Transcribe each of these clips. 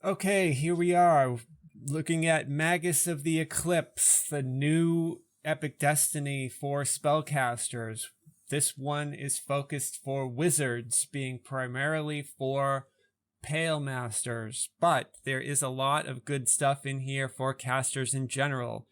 Okay, here we are, looking at Magus of the Eclipse, the new epic destiny for spellcasters. This one is focused for wizards, being primarily for Pale Masters, but there is a lot of good stuff in here for casters in general.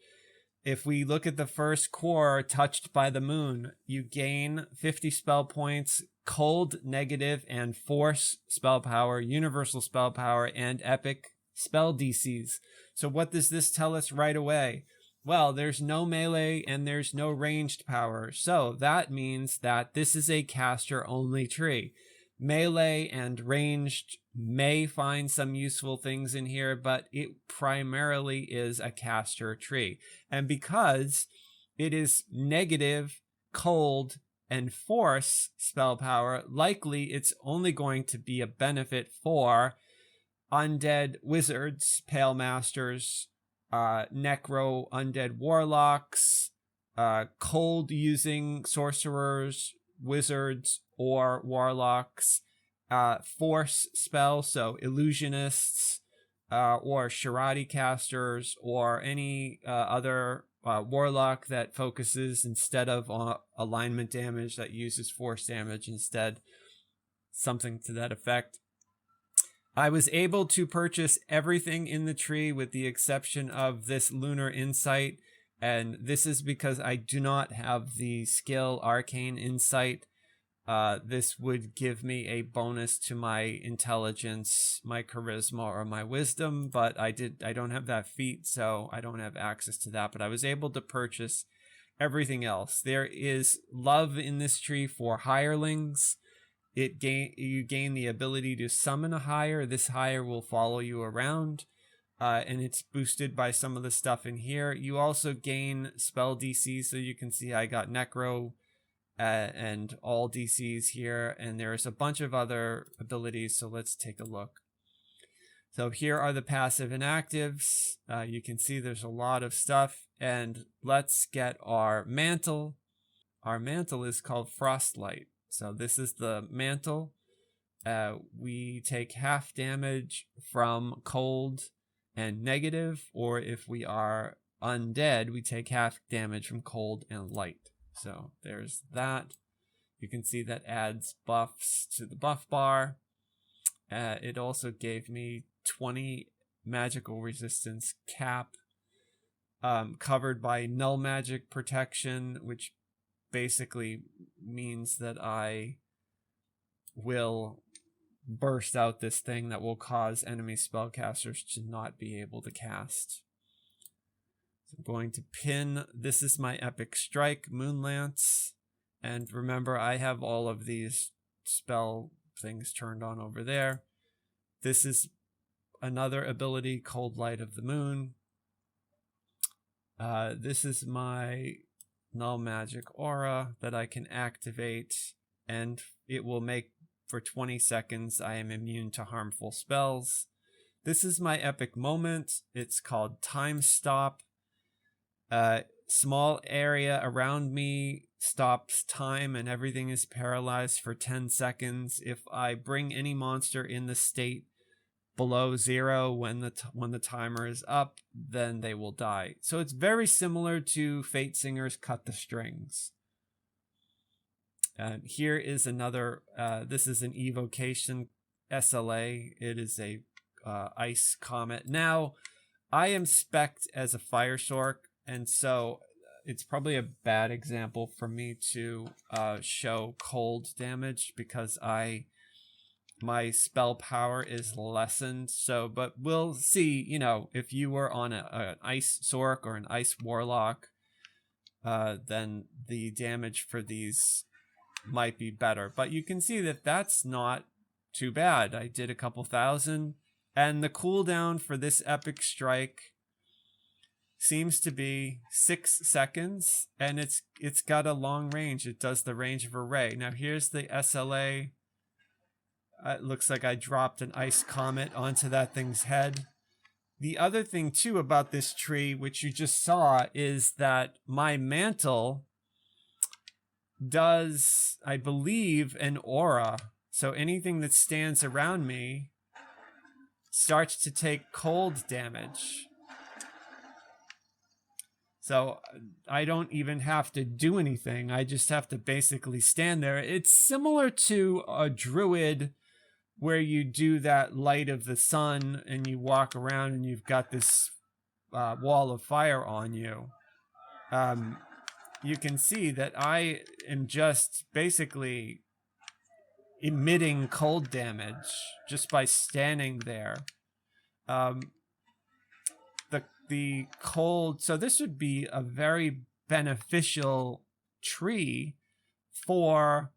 If we look at the first core, Touched by the Moon, you gain 50 spell points, cold, negative, and force spell power, universal spell power, and epic spell DCs. So what does this tell us right away? Well, there's no melee and there's no ranged power. So that means that this is a caster-only tree. Melee and ranged may find some useful things in here, but it primarily is a caster tree. And because it is negative, cold, and force spell power, likely it's only going to be a benefit for undead wizards, pale masters, necro undead warlocks, cold using sorcerers, wizards, or warlocks, force spell, so illusionists, or Sharadi casters, or any other warlock that focuses instead of alignment damage, that uses force damage instead, something to that effect. I was able to purchase everything in the tree with the exception of this Lunar Insight, and this is because I do not have the skill Arcane Insight. This would give me a bonus to my intelligence, my charisma, or my wisdom, but I don't have that feat, so I don't have access to that, but I was able to purchase everything else. There is love in this tree for hirelings. You gain the ability to summon a hire. This hire will follow you around, and it's boosted by some of the stuff in here. You also gain spell DC, so you can see I got Necro and all DCs here, and there's a bunch of other abilities, so let's take a look. So here are the passive and actives. You can see there's a lot of stuff, and let's get our mantle. Our mantle is called Frostlight. So this is the mantle. We take half damage from cold and negative, or if we are undead, we take half damage from cold and light. So there's that. You can see that adds buffs to the buff bar. It also gave me 20 magical resistance cap, covered by null magic protection, which basically means that I will burst out this thing that will cause enemy spellcasters to not be able to cast. So I'm going to pin, this is my epic strike, Moonlance, and remember I have all of these spell things turned on over there. This is another ability, Cold Light of the Moon. This is my null magic aura that I can activate, and it will make for 20 seconds I am immune to harmful spells. This is my epic moment. It's called Time Stop. Small area around me stops time and everything is paralyzed for 10 seconds. If I bring any monster in the state below 0 when the timer is up, then they will die. So it's very similar to Fate Singer's Cut the Strings. Here is another, this is an evocation SLA. It is a ice comet. Now, I am spec'd as a fire sork, and so it's probably a bad example for me to show cold damage because my spell power is lessened. So, but we'll see, you know, if you were on an ice sork or an ice warlock, then the damage for these might be better. But you can see that that's not too bad. I did a couple thousand, and the cooldown for this epic strike seems to be 6 seconds, and it's got a long range. It does the range of a ray. Now here's the SLA. It looks like I dropped an ice comet onto that thing's head. The other thing too about this tree, which you just saw, is that my mantle does, I believe, an aura. So anything that stands around me starts to take cold damage. So I don't even have to do anything. I just have to basically stand there. It's similar to a druid where you do that light of the sun and you walk around and you've got this wall of fire on you. You can see that I am just basically emitting cold damage just by standing there. The cold, so this would be a very beneficial tree for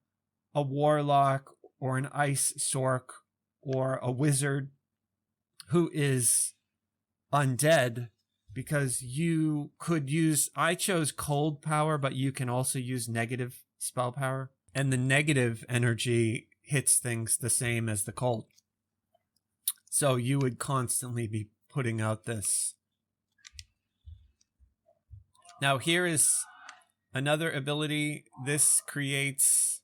a warlock or an ice sork or a wizard who is undead, because you could use, I chose cold power, but you can also use negative spell power, and the negative energy hits things the same as the cold. So you would constantly be putting out this. Now here is another ability. This creates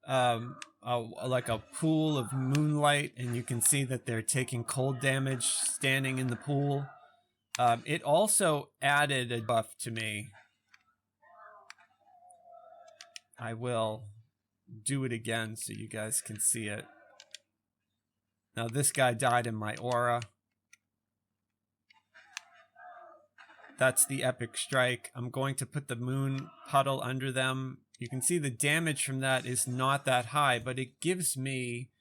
like a pool of moonlight, and you can see that they're taking cold damage standing in the pool. It also added a buff to me. I will do it again so you guys can see it. Now this guy died in my aura. That's the epic strike. I'm going to put the moon puddle under them. You can see the damage from that is not that high, but it gives me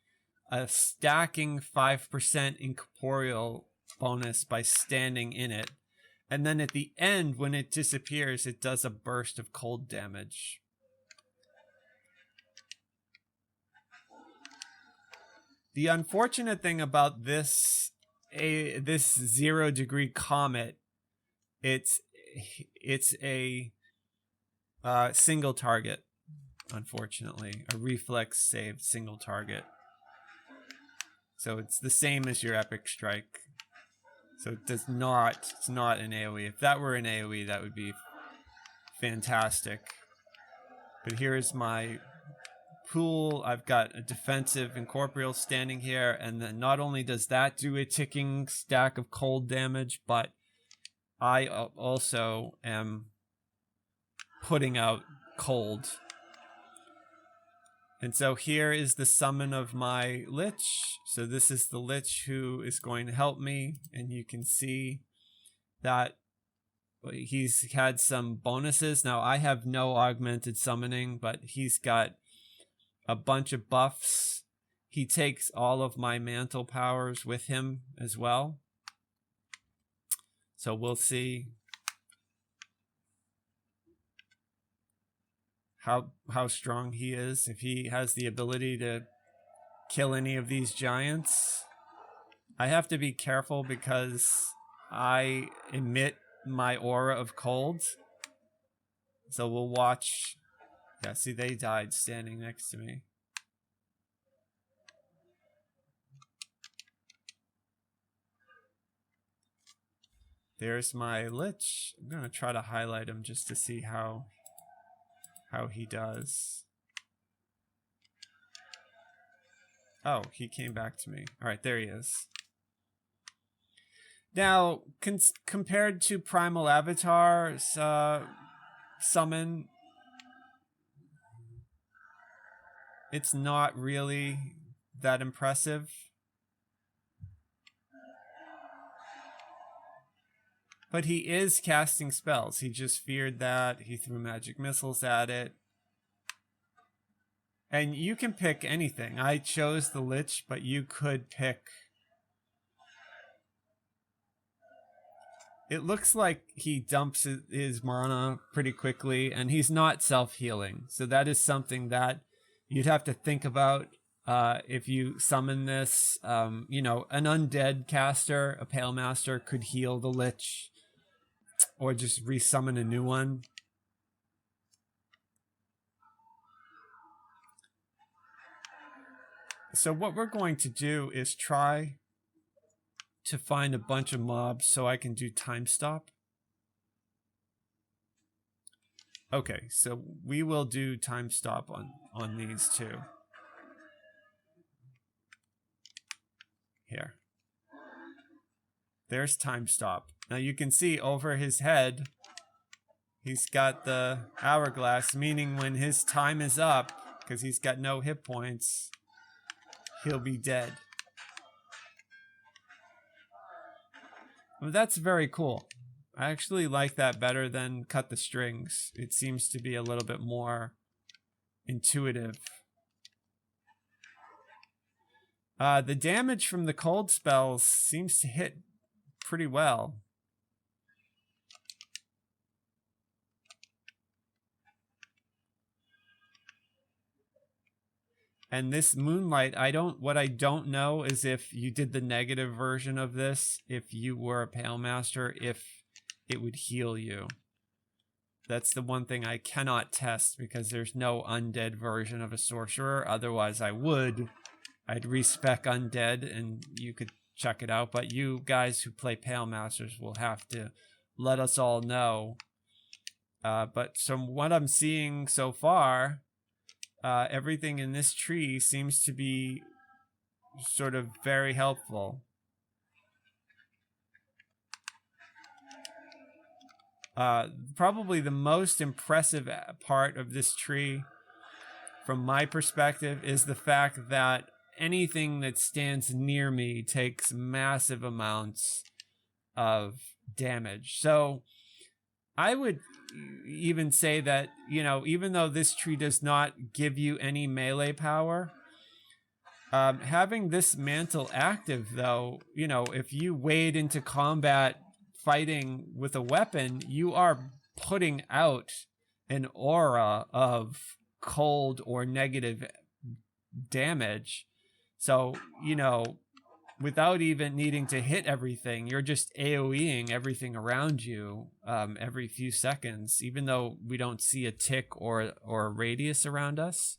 a stacking 5% incorporeal bonus by standing in it. And then at the end, when it disappears, it does a burst of cold damage. The unfortunate thing about this 0 degree comet, it's a single target, unfortunately, a reflex saved single target. So it's the same as your epic strike. So it does not, it's not an AoE. If that were an AoE, that would be fantastic. But here's my pool. I've got a defensive incorporeal standing here, and then not only does that do a ticking stack of cold damage, but I also am putting out cold. And so here is the summon of my Lich. So this is the Lich who is going to help me, and you can see that he's had some bonuses. Now I have no augmented summoning, but he's got a bunch of buffs. He takes all of my mantle powers with him as well. So we'll see how strong he is, if he has the ability to kill any of these giants. I have to be careful because I emit my aura of cold. So we'll watch. Yeah, see, they died standing next to me. There's my Lich. I'm going to try to highlight him just to see how he does. Oh, he came back to me. All right, there he is. Now, compared to Primal Avatar's summon, it's not really that impressive. But he is casting spells. He just feared that. He threw magic missiles at it. And you can pick anything. I chose the Lich, but you could pick... It looks like he dumps his mana pretty quickly, and he's not self-healing. So that is something that you'd have to think about if you summon this. You know, an undead caster, a Pale Master, could heal the Lich, or just resummon a new one. So what we're going to do is try to find a bunch of mobs so I can do time stop. Okay, so we will do time stop on these two. Here. There's time stop. Now you can see over his head, he's got the hourglass, meaning when his time is up, because he's got no hit points, he'll be dead. Well, that's very cool. I actually like that better than cut the strings. It seems to be a little bit more intuitive. The damage from the cold spells seems to hit pretty well. And this Moonlight, what I don't know is if you did the negative version of this, if you were a Pale Master, if it would heal you. That's the one thing I cannot test because there's no undead version of a sorcerer. Otherwise I would. I'd respec undead and you could check it out. But you guys who play Pale Masters will have to let us all know. But from what I'm seeing so far, everything in this tree seems to be sort of very helpful. Probably the most impressive part of this tree, from my perspective, is the fact that anything that stands near me takes massive amounts of damage. So I would even say that, you know, even though this tree does not give you any melee power, having this mantle active, though, you know, if you wade into combat fighting with a weapon, you are putting out an aura of cold or negative damage. So, you know, without even needing to hit everything, you're just AoEing everything around you every few seconds, even though we don't see a tick or a radius around us.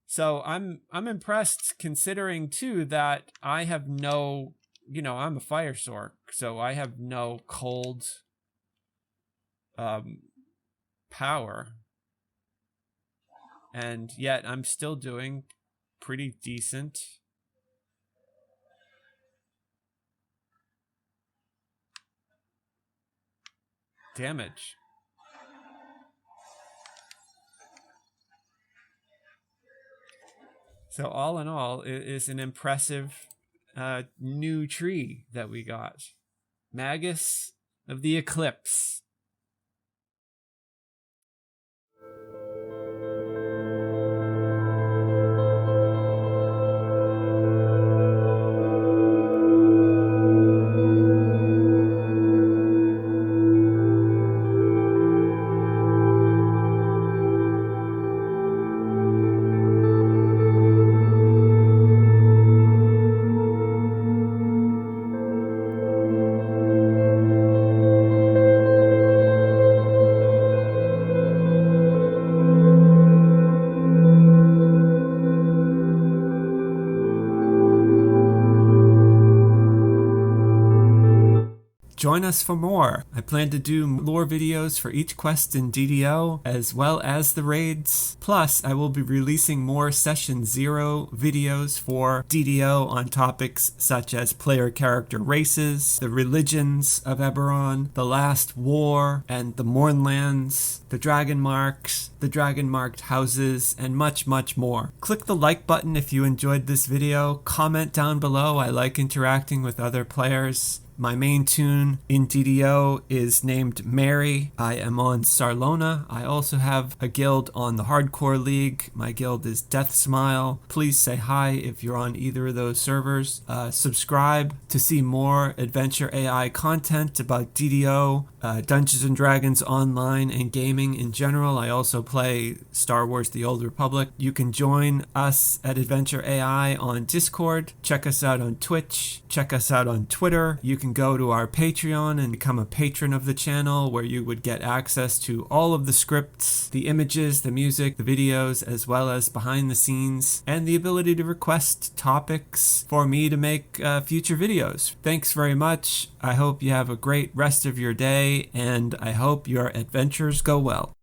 So I'm impressed, considering too that I have no, you know, I'm a fire sorc, so I have no cold power, and yet I'm still doing pretty decent damage. So all in all, it is an impressive new tree that we got. Magus of the Eclipse. Join us for more. I plan to do lore videos for each quest in DDO, as well as the raids. Plus, I will be releasing more Session 0 videos for DDO on topics such as player character races, the religions of Eberron, the last war, and the Moonlance, the dragon marks, the dragon marked houses, and much, much more. Click the like button if you enjoyed this video. Comment down below. I like interacting with other players. My main tune in DDO is named Mary. I am on Sarlona. I also have a guild on the Hardcore League. My guild is Death Smile. Please say hi if you're on either of those servers. Subscribe to see more Adventure AI content about DDO, Dungeons & Dragons Online, and gaming in general. I also play Star Wars The Old Republic. You can join us at Adventure AI on Discord. Check us out on Twitch. Check us out on Twitter. You can go to our Patreon and become a patron of the channel, where you would get access to all of the scripts, the images, the music, the videos, as well as behind the scenes, and the ability to request topics for me to make future videos. Thanks very much. I hope you have a great rest of your day, and I hope your adventures go well.